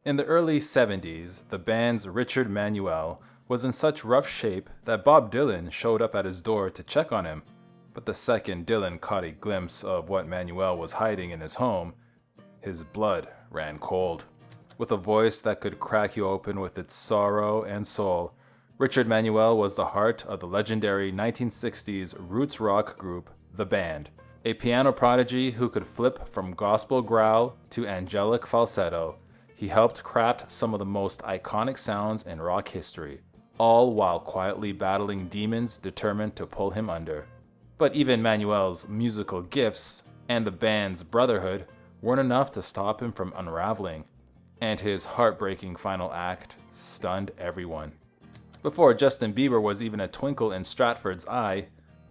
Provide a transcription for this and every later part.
In the early 70s, the band's Richard Manuel was in such rough shape that Bob Dylan showed up at his door to check on him. But the second Dylan caught a glimpse of what Manuel was hiding in his home, his blood ran cold. With a voice that could crack you open with its sorrow and soul, Richard Manuel was the heart of the legendary 1960s roots rock group, The Band. A piano prodigy who could flip from gospel growl to angelic falsetto, he helped craft some of the most iconic sounds in rock history, all while quietly battling demons determined to pull him under. But even Manuel's musical gifts and the band's brotherhood weren't enough to stop him from unraveling, and his heartbreaking final act stunned everyone. Before Justin Bieber was even a twinkle in Stratford's eye,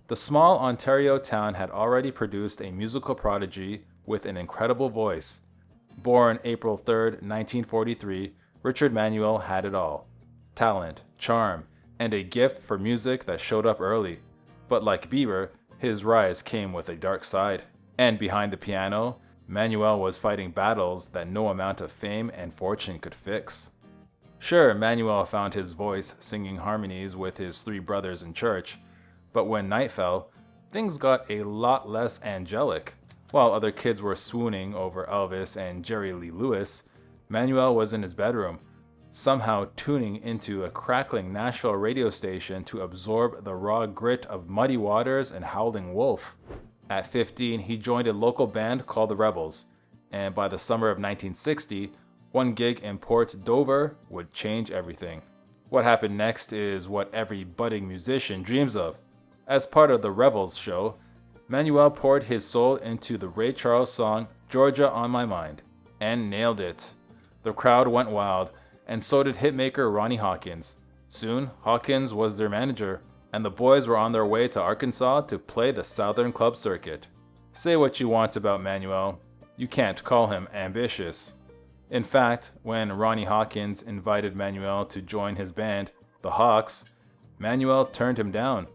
the small Ontario town had already produced a musical prodigy with an incredible voice. Born April 3, 1943, Richard Manuel had it all: talent, charm, and a gift for music that showed up early. But like Bieber, his rise came with a dark side. And behind the piano, Manuel was fighting battles that no amount of fame and fortune could fix. Sure, Manuel found his voice singing harmonies with his three brothers in church, but when night fell, things got a lot less angelic. While other kids were swooning over Elvis and Jerry Lee Lewis, Manuel was in his bedroom, somehow tuning into a crackling Nashville radio station to absorb the raw grit of Muddy Waters and Howling Wolf. At 15, he joined a local band called the Rebels, and by the summer of 1960, one gig in Port Dover would change everything. What happened next is what every budding musician dreams of. As part of the Rebels show, Manuel poured his soul into the Ray Charles song Georgia on My Mind, and nailed it. The crowd went wild, and so did hitmaker Ronnie Hawkins. Soon, Hawkins was their manager, and the boys were on their way to Arkansas to play the Southern Club Circuit. Say what you want about Manuel, you can't call him ambitious. In fact, when Ronnie Hawkins invited Manuel to join his band, the Hawks, Manuel turned him down.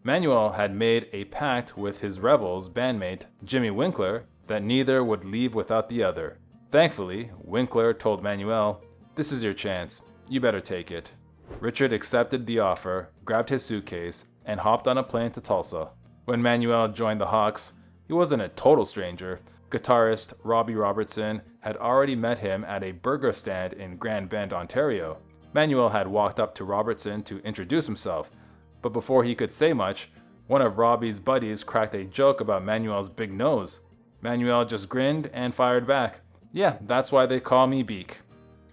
Manuel had made a pact with his Rebels bandmate, Jimmy Winkler, that neither would leave without the other. Thankfully, Winkler told Manuel, "This is your chance. You better take it." Richard accepted the offer, grabbed his suitcase, and hopped on a plane to Tulsa. When Manuel joined the Hawks, he wasn't a total stranger. Guitarist Robbie Robertson had already met him at a burger stand in Grand Bend, Ontario. Manuel had walked up to Robertson to introduce himself, but before he could say much, one of Robbie's buddies cracked a joke about Manuel's big nose. Manuel just grinned and fired back, "Yeah, that's why they call me Beak."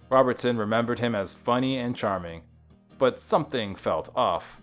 Robertson remembered him as funny and charming, but something felt off.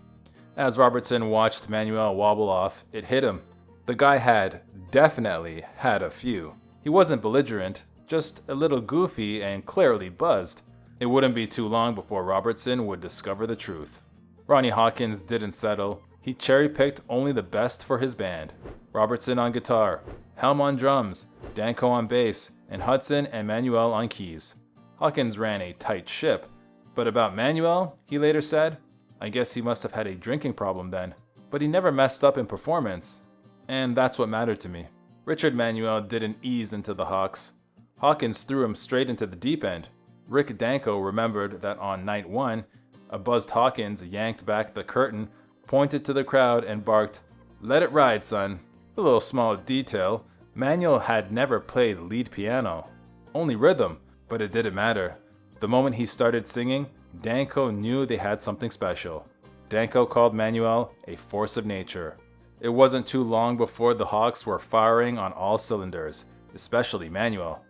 As Robertson watched Manuel wobble off, it hit him. The guy had definitely had a few. He wasn't belligerent, just a little goofy and clearly buzzed. It wouldn't be too long before Robertson would discover the truth. Ronnie Hawkins didn't settle. He cherry-picked only the best for his band. Robertson on guitar, Helm on drums, Danko on bass, and Hudson and Manuel on keys. Hawkins ran a tight ship, but about Manuel, he later said, "I guess he must have had a drinking problem then, but he never messed up in performance, and that's what mattered to me." Richard Manuel didn't ease into the Hawks. Hawkins threw him straight into the deep end. Rick Danko remembered that on night one, a buzzed Hawkins yanked back the curtain, pointed to the crowd, and barked, "Let it ride, son." A little small detail, Manuel had never played lead piano, only rhythm, but it didn't matter. The moment he started singing, Danko knew they had something special. Danko called Manuel a force of nature. It wasn't too long before the Hawks were firing on all cylinders, especially Manuel.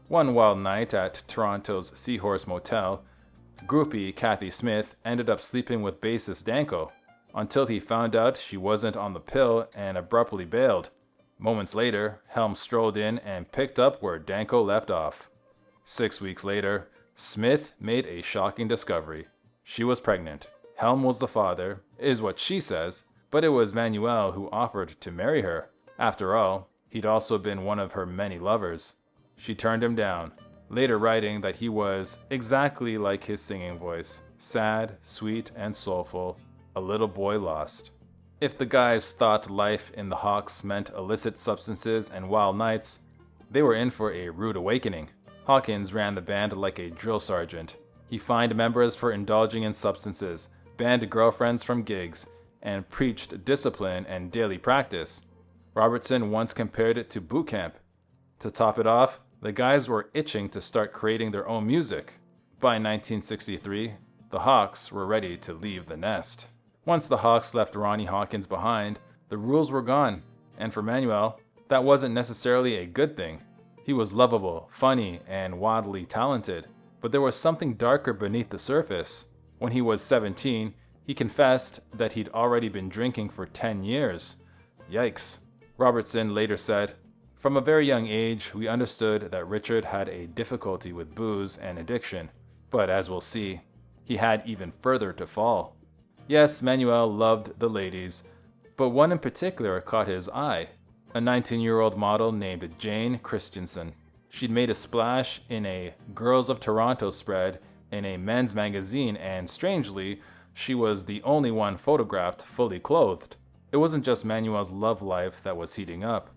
One wild night at Toronto's Seahorse Motel, groupie Kathy Smith ended up sleeping with bassist Danko, until he found out she wasn't on the pill and abruptly bailed. Moments later, Helm strolled in and picked up where Danko left off. 6 weeks later, Smith made a shocking discovery. She was pregnant. Helm was the father, is what she says, but it was Manuel who offered to marry her. After all, he'd also been one of her many lovers. She turned him down, later writing that he was exactly like his singing voice, sad, sweet, and soulful, a little boy lost. If the guys thought life in the Hawks meant illicit substances and wild nights, They were in for a rude awakening. Hawkins ran the band like a drill sergeant. He fined members for indulging in substances, banned girlfriends from gigs, and preached discipline and daily practice. Robertson once compared it to boot camp. To top it off, the guys were itching to start creating their own music. By 1963, the Hawks were ready to leave the nest. Once the Hawks left Ronnie Hawkins behind, the rules were gone, and for Manuel, that wasn't necessarily a good thing. He was lovable, funny, and wildly talented, but there was something darker beneath the surface. When he was 17, he confessed that he'd already been drinking for 10 years. Yikes. Robertson later said, "From a very young age, we understood that Richard had a difficulty with booze and addiction, but as we'll see, he had even further to fall." Yes, Manuel loved the ladies, but one in particular caught his eye. A 19-year-old model named Jane Christensen. She'd made a splash in a Girls of Toronto spread in a men's magazine, and strangely, she was the only one photographed fully clothed. It wasn't just Manuel's love life that was heating up.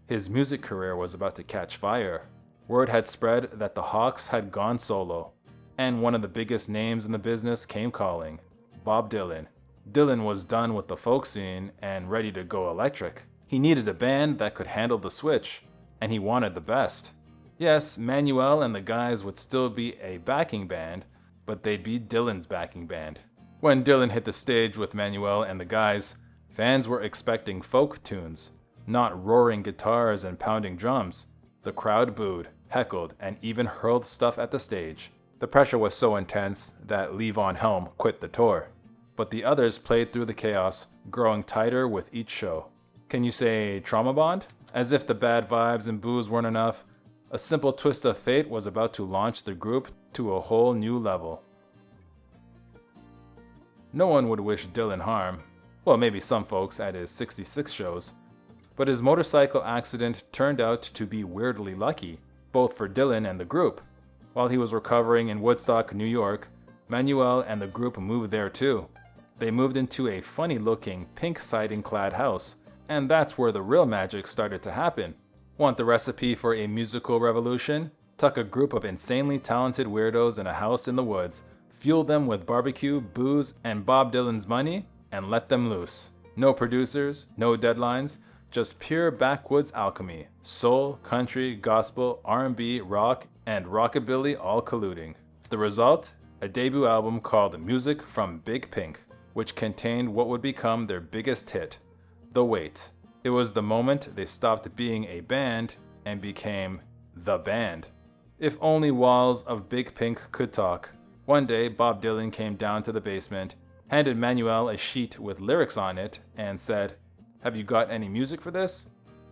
His music career was about to catch fire. Word had spread that the Hawks had gone solo, and one of the biggest names in the business came calling, Bob Dylan. Dylan was done with the folk scene and ready to go electric. He needed a band that could handle the switch, and he wanted the best. Yes, Manuel and the guys would still be a backing band, but they'd be Dylan's backing band. When Dylan hit the stage with Manuel and the guys, fans were expecting folk tunes, not roaring guitars and pounding drums. The crowd booed, heckled, and even hurled stuff at the stage. The pressure was so intense that Levon Helm quit the tour. But the others played through the chaos, growing tighter with each show. Can you say trauma bond? As if the bad vibes and booze weren't enough, a simple twist of fate was about to launch the group to a whole new level. No one would wish Dylan harm. Well, maybe some folks at his 66 shows. But his motorcycle accident turned out to be weirdly lucky, both for Dylan and the group. While he was recovering in Woodstock, New York, Manuel and the group moved there too. They moved into a funny-looking pink siding-clad house, and that's where the real magic started to happen. Want the recipe for a musical revolution? Tuck a group of insanely talented weirdos in a house in the woods, fuel them with barbecue, booze, and Bob Dylan's money, and let them loose. No producers, no deadlines, just pure backwoods alchemy. Soul, country, gospel, R&B, rock, and rockabilly all colluding. The result? A debut album called Music from Big Pink, which contained what would become their biggest hit, The Wait. It was the moment they stopped being a band and became the band. If only walls of Big Pink could talk. One day, Bob Dylan came down to the basement, handed Manuel a sheet with lyrics on it, and said, "Have you got any music for this?"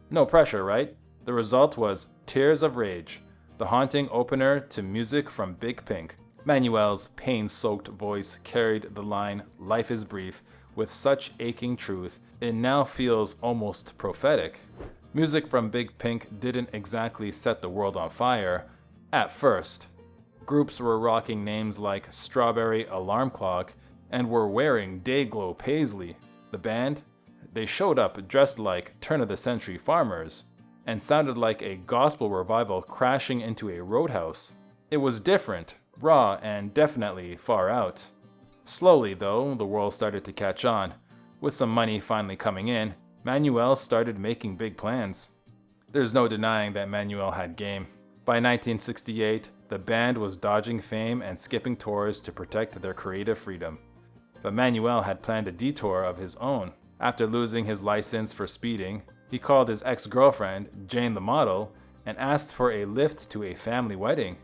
No pressure, right? The result was Tears of Rage, the haunting opener to Music from Big Pink. Manuel's pain-soaked voice carried the line, "Life is brief," with such aching truth, it now feels almost prophetic. Music from Big Pink didn't exactly set the world on fire, at first. Groups were rocking names like Strawberry Alarm Clock and were wearing Dayglow paisley. The band? They showed up dressed like turn-of-the-century farmers and sounded like a gospel revival crashing into a roadhouse. It was different, raw, and definitely far out. Slowly, though, the world started to catch on. With some money finally coming in, Manuel started making big plans. There's no denying that Manuel had game. By 1968, the band was dodging fame and skipping tours to protect their creative freedom. But Manuel had planned a detour of his own. After losing his license for speeding, he called his ex-girlfriend, Jane the model, and asked for a lift to a family wedding.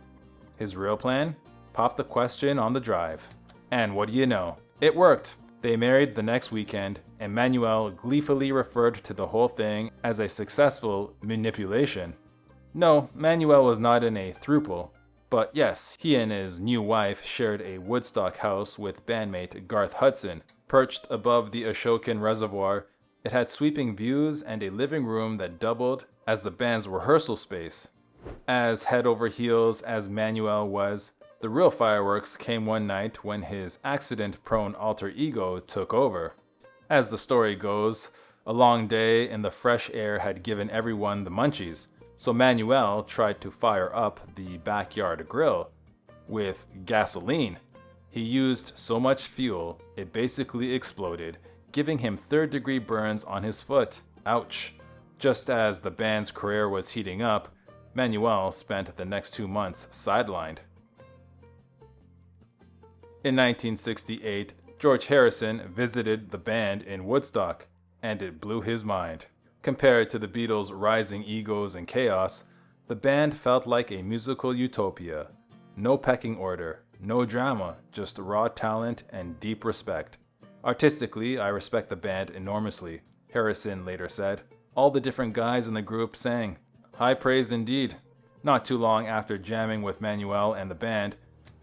His real plan? Pop the question on the drive. And what do you know? It worked! They married the next weekend, and Manuel gleefully referred to the whole thing as a successful manipulation. No, Manuel was not in a throuple, but yes, he and his new wife shared a Woodstock house with bandmate Garth Hudson. Perched above the Ashokan Reservoir, it had sweeping views and a living room that doubled as the band's rehearsal space. As head over heels as Manuel was, the real fireworks came one night when his accident-prone alter ego took over. As the story goes, a long day in the fresh air had given everyone the munchies. So Manuel tried to fire up the backyard grill with gasoline. He used so much fuel, it basically exploded, giving him third-degree burns on his foot. Ouch. Just as the band's career was heating up, Manuel spent the next 2 months sidelined. In 1968, George Harrison visited the band in Woodstock, and it blew his mind. Compared to the Beatles' rising egos and chaos, the band felt like a musical utopia. No pecking order, no drama, just raw talent and deep respect. Artistically, I respect the band enormously, Harrison later said. All the different guys in the group sang. High praise indeed. Not too long after jamming with Manuel and the band,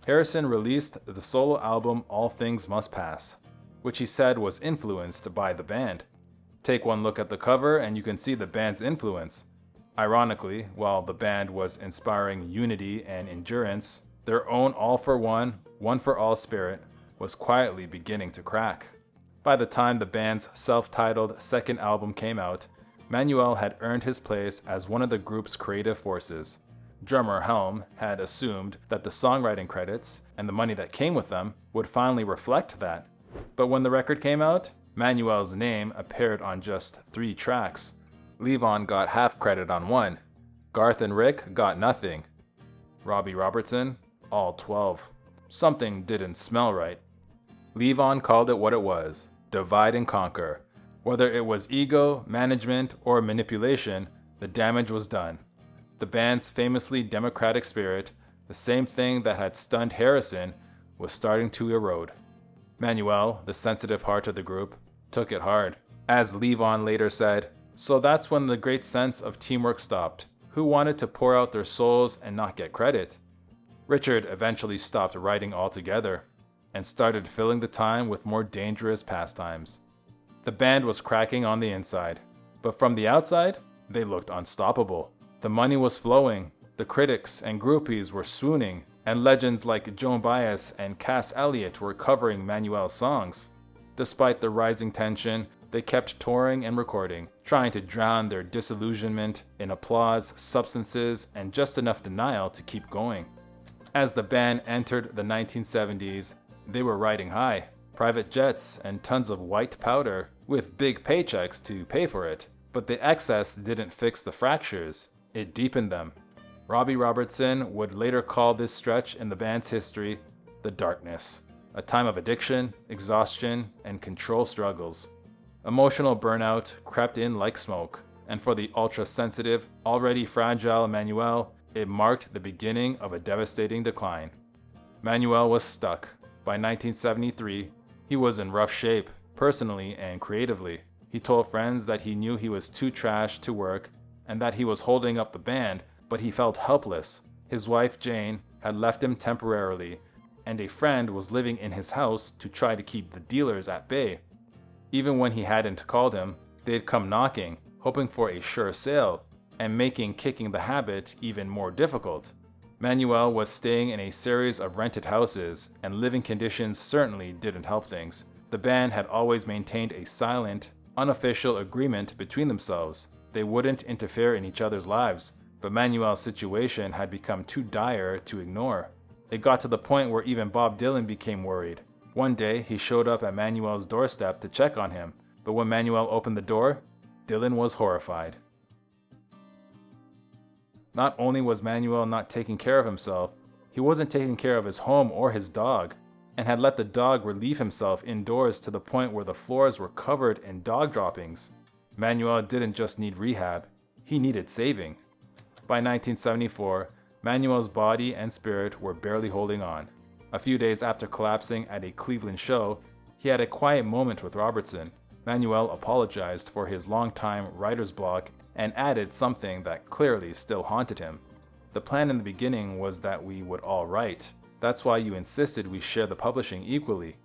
Harrison released the solo album All Things Must Pass, which he said was influenced by the band. Take one look at the cover and you can see the band's influence. Ironically, while the band was inspiring unity and endurance, their own all-for-one, one-for-all spirit was quietly beginning to crack. By the time the band's self-titled second album came out, Manuel had earned his place as one of the group's creative forces. Drummer Helm had assumed that the songwriting credits and the money that came with them would finally reflect that. But when the record came out, Manuel's name appeared on just 3 tracks. Levon got half credit on 1. Garth and Rick got nothing. Robbie Robertson, all 12. Something didn't smell right. Levon called it what it was, divide and conquer. Whether it was ego, management, or manipulation, the damage was done. The band's famously democratic spirit, the same thing that had stunned Harrison, was starting to erode. Manuel, the sensitive heart of the group, took it hard. As Levon later said, so that's when the great sense of teamwork stopped. Who wanted to pour out their souls and not get credit? Richard eventually stopped writing altogether and started filling the time with more dangerous pastimes. The band was cracking on the inside, but from the outside, they looked unstoppable. The money was flowing, the critics and groupies were swooning, and legends like Joan Baez and Cass Elliot were covering Manuel's songs. Despite the rising tension, they kept touring and recording, trying to drown their disillusionment in applause, substances, and just enough denial to keep going. As the band entered the 1970s, they were riding high. Private jets and tons of white powder, with big paychecks to pay for it. But the excess didn't fix the fractures, it deepened them. Robbie Robertson would later call this stretch in the band's history the darkness, a time of addiction, exhaustion, and control struggles. Emotional burnout crept in like smoke, and for the ultra-sensitive, already fragile Manuel, it marked the beginning of a devastating decline. Manuel was stuck. By 1973, he was in rough shape, personally and creatively. He told friends that he knew he was too trash to work and that he was holding up the band, but he felt helpless. His wife, Jane, had left him temporarily, and a friend was living in his house to try to keep the dealers at bay. Even when he hadn't called him, they'd come knocking, hoping for a sure sale, and making kicking the habit even more difficult. Manuel was staying in a series of rented houses, and living conditions certainly didn't help things. The band had always maintained a silent, unofficial agreement between themselves. They wouldn't interfere in each other's lives, but Manuel's situation had become too dire to ignore. It got to the point where even Bob Dylan became worried. One day, he showed up at Manuel's doorstep to check on him, but when Manuel opened the door, Dylan was horrified. Not only was Manuel not taking care of himself, he wasn't taking care of his home or his dog, and had let the dog relieve himself indoors to the point where the floors were covered in dog droppings. Manuel didn't just need rehab, he needed saving. By 1974, Manuel's body and spirit were barely holding on. A few days after collapsing at a Cleveland show, he had a quiet moment with Robertson. Manuel apologized for his longtime writer's block and added something that clearly still haunted him. The plan in the beginning was that we would all write. That's why you insisted we share the publishing equally.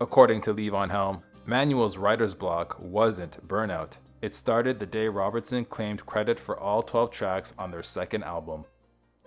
According to Levon Helm, Manuel's writer's block wasn't burnout. It started the day Robertson claimed credit for all 12 tracks on their second album.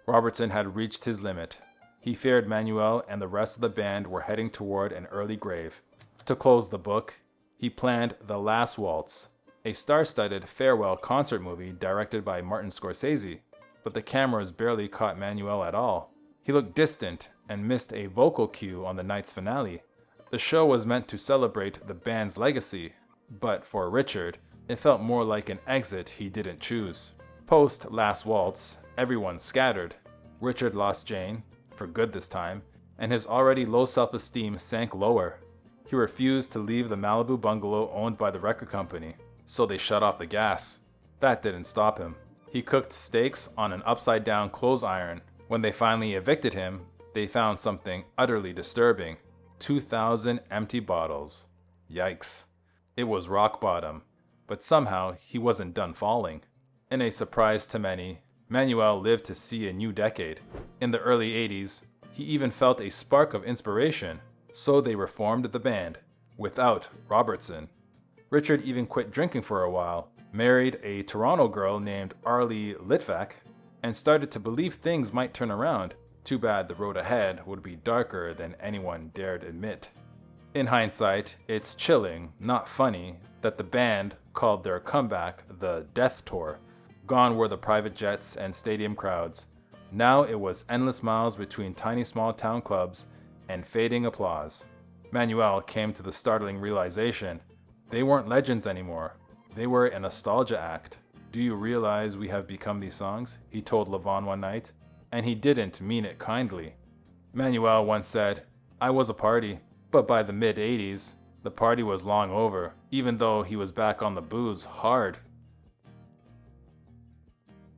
Robertson had reached his limit. He feared Manuel and the rest of the band were heading toward an early grave. To close the book, he planned The Last Waltz, a star-studded farewell concert movie directed by Martin Scorsese. but the cameras barely caught Manuel at all. He looked distant and missed a vocal cue on the night's finale. The show was meant to celebrate the band's legacy, but for Richard, it felt more like an exit he didn't choose. Post Last Waltz, everyone scattered. Richard lost Jane, for good this time, and his already low self-esteem sank lower. He refused to leave the Malibu bungalow owned by the record company, so they shut off the gas. That didn't stop him. He cooked steaks on an upside-down clothes iron. When they finally evicted him, they found something utterly disturbing. 2,000 empty bottles. Yikes. It was rock bottom, but somehow he wasn't done falling. In a surprise to many, Manuel lived to see a new decade. In the early 80s, he even felt a spark of inspiration, so they reformed the band, without Robertson. Richard even quit drinking for a while, married a Toronto girl named Arlie Litvak, and started to believe things might turn around. Too bad the road ahead would be darker than anyone dared admit. In hindsight, it's chilling, not funny, that the band called their comeback the Death Tour. Gone were the private jets and stadium crowds. Now it was endless miles between tiny small town clubs and fading applause. Manuel came to the startling realization: they weren't legends anymore. They were a nostalgia act. "Do you realize we have become these songs?" he told Levon one night. And he didn't mean it kindly. Manuel once said, "I was a party," but by the mid-80s, the party was long over, even though he was back on the booze hard.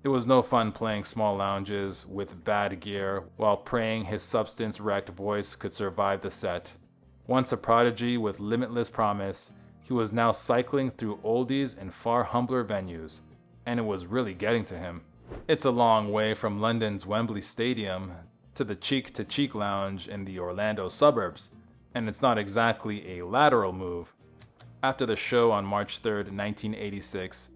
It was no fun playing small lounges with bad gear while praying his substance-wrecked voice could survive the set. Once a prodigy with limitless promise, he was now cycling through oldies and far humbler venues, and it was really getting to him. It's a long way from London's Wembley Stadium to the cheek-to-cheek lounge in the Orlando suburbs, and it's not exactly a lateral move. After the show on March 3, 1986,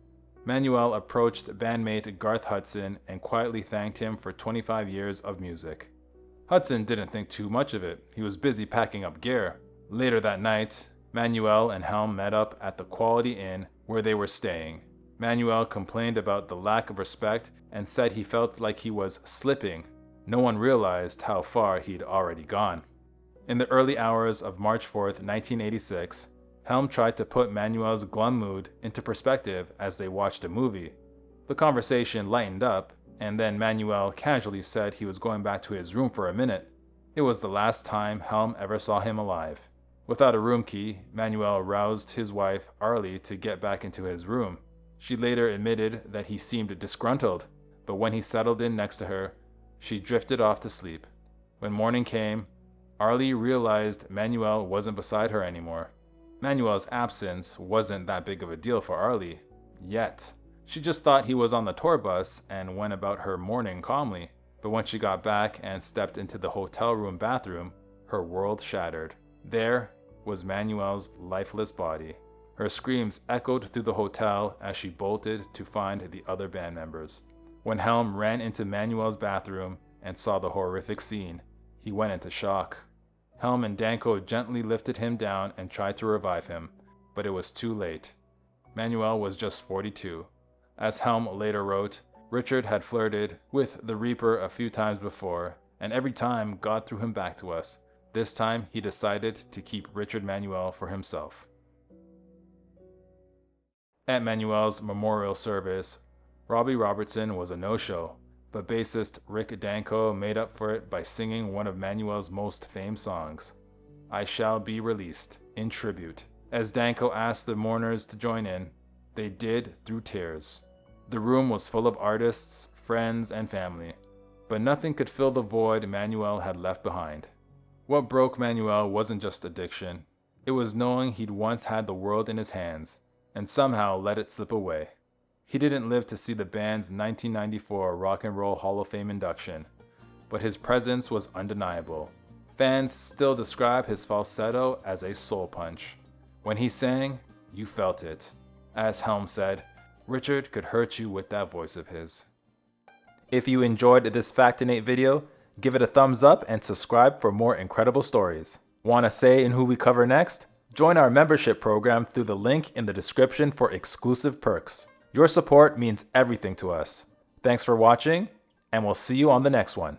Manuel approached bandmate Garth Hudson and quietly thanked him for 25 years of music. Hudson didn't think too much of it. He was busy packing up gear. Later that night, Manuel and Helm met up at the Quality Inn where they were staying. Manuel complained about the lack of respect and said he felt like he was slipping. No one realized how far he'd already gone. In the early hours of March 4, 1986, Helm tried to put Manuel's glum mood into perspective as they watched a movie. The conversation lightened up, and then Manuel casually said he was going back to his room for a minute. It was the last time Helm ever saw him alive. Without a room key, Manuel roused his wife, Arlie, to get back into his room. She later admitted that he seemed disgruntled, but when he settled in next to her, she drifted off to sleep. When morning came, Arlie realized Manuel wasn't beside her anymore. Manuel's absence wasn't that big of a deal for Arlie, yet. She just thought he was on the tour bus and went about her morning calmly. But when she got back and stepped into the hotel room bathroom, her world shattered. There was Manuel's lifeless body. Her screams echoed through the hotel as she bolted to find the other band members. When Helm ran into Manuel's bathroom and saw the horrific scene, he went into shock. Helm and Danko gently lifted him down and tried to revive him, but it was too late. Manuel was just 42. As Helm later wrote, Richard had flirted with the Reaper a few times before, and every time God threw him back to us. This time he decided to keep Richard Manuel for himself. At Manuel's memorial service, Robbie Robertson was a no-show, but bassist Rick Danko made up for it by singing one of Manuel's most famed songs, "I Shall Be Released," in tribute. As Danko asked the mourners to join in, they did through tears. The room was full of artists, friends, and family, but nothing could fill the void Manuel had left behind. What broke Manuel wasn't just addiction. It was knowing he'd once had the world in his hands, and somehow let it slip away. He didn't live to see the band's 1994 Rock and Roll Hall of Fame induction, but his presence was undeniable. Fans still describe his falsetto as a soul punch. When he sang, you felt it. As Helm said, Richard could hurt you with that voice of his. If you enjoyed this Factinate video, give it a thumbs up and subscribe for more incredible stories. Want to say in who we cover next? Join our membership program through the link in the description for exclusive perks. Your support means everything to us. Thanks for watching, and we'll see you on the next one.